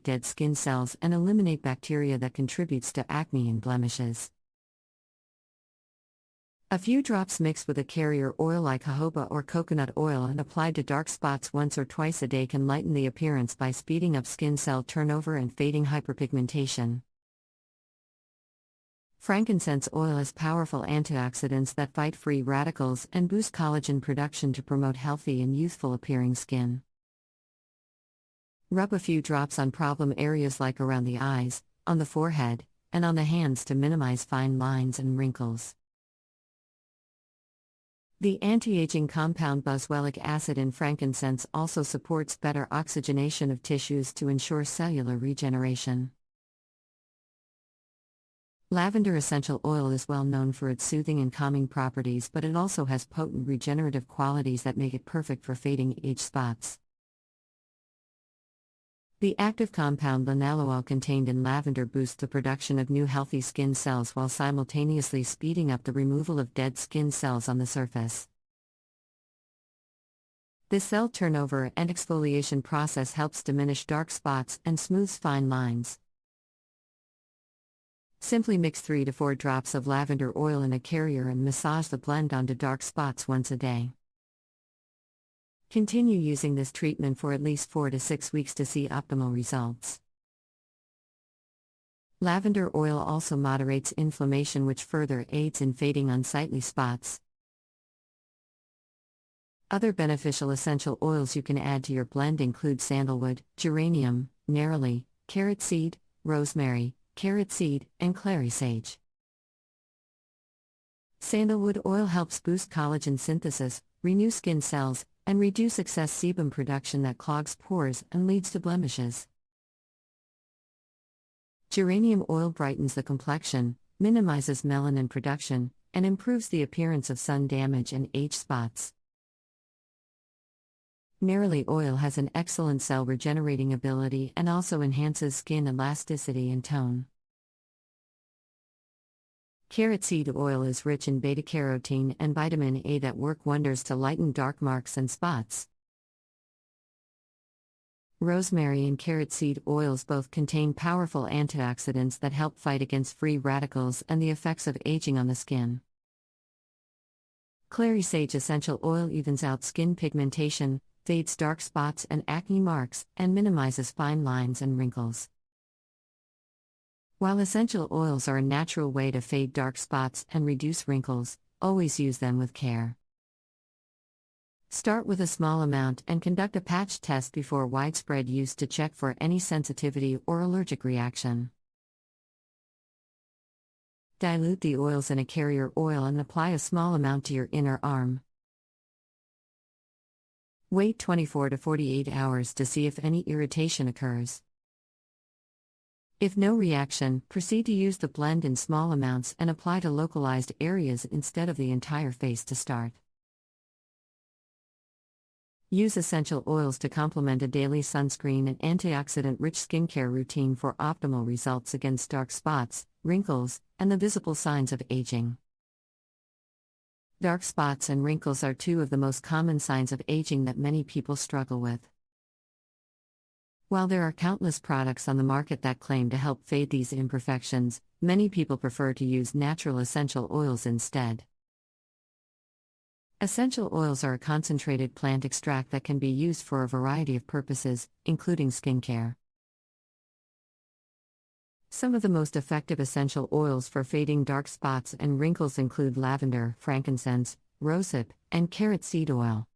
dead skin cells and eliminate bacteria that contributes to acne and blemishes. A few drops mixed with a carrier oil like jojoba or coconut oil and applied to dark spots once or twice a day can lighten the appearance by speeding up skin cell turnover and fading hyperpigmentation. Frankincense oil has powerful antioxidants that fight free radicals and boost collagen production to promote healthy and youthful appearing skin. Rub a few drops on problem areas like around the eyes, on the forehead, and on the hands to minimize fine lines and wrinkles. The anti-aging compound boswellic acid in frankincense also supports better oxygenation of tissues to ensure cellular regeneration. Lavender essential oil is well known for its soothing and calming properties, but it also has potent regenerative qualities that make it perfect for fading age spots. The active compound linalool contained in lavender boosts the production of new healthy skin cells while simultaneously speeding up the removal of dead skin cells on the surface. This cell turnover and exfoliation process helps diminish dark spots and smooths fine lines. Simply mix 3 to 4 drops of lavender oil in a carrier and massage the blend onto dark spots once a day. Continue using this treatment for at least 4 to 6 weeks to see optimal results. Lavender oil also moderates inflammation, which further aids in fading unsightly spots. Other beneficial essential oils you can add to your blend include sandalwood, geranium, neroli, carrot seed, rosemary, carrot seed, and clary sage. Sandalwood oil helps boost collagen synthesis, renew skin cells, and reduce excess sebum production that clogs pores and leads to blemishes. Geranium oil brightens the complexion, minimizes melanin production, and improves the appearance of sun damage and age spots. Neroli oil has an excellent cell regenerating ability and also enhances skin elasticity and tone. Carrot seed oil is rich in beta-carotene and vitamin A that work wonders to lighten dark marks and spots. Rosemary and carrot seed oils both contain powerful antioxidants that help fight against free radicals and the effects of aging on the skin. Clary sage essential oil evens out skin pigmentation, fades dark spots and acne marks, and minimizes fine lines and wrinkles. While essential oils are a natural way to fade dark spots and reduce wrinkles, always use them with care. Start with a small amount and conduct a patch test before widespread use to check for any sensitivity or allergic reaction. Dilute the oils in a carrier oil and apply a small amount to your inner arm. Wait 24 to 48 hours to see if any irritation occurs. If no reaction, proceed to use the blend in small amounts and apply to localized areas instead of the entire face to start. Use essential oils to complement a daily sunscreen and antioxidant-rich skincare routine for optimal results against dark spots, wrinkles, and the visible signs of aging. Dark spots and wrinkles are two of the most common signs of aging that many people struggle with. While there are countless products on the market that claim to help fade these imperfections, many people prefer to use natural essential oils instead. Essential oils are a concentrated plant extract that can be used for a variety of purposes, including skincare. Some of the most effective essential oils for fading dark spots and wrinkles include lavender, frankincense, rosehip, and carrot seed oil.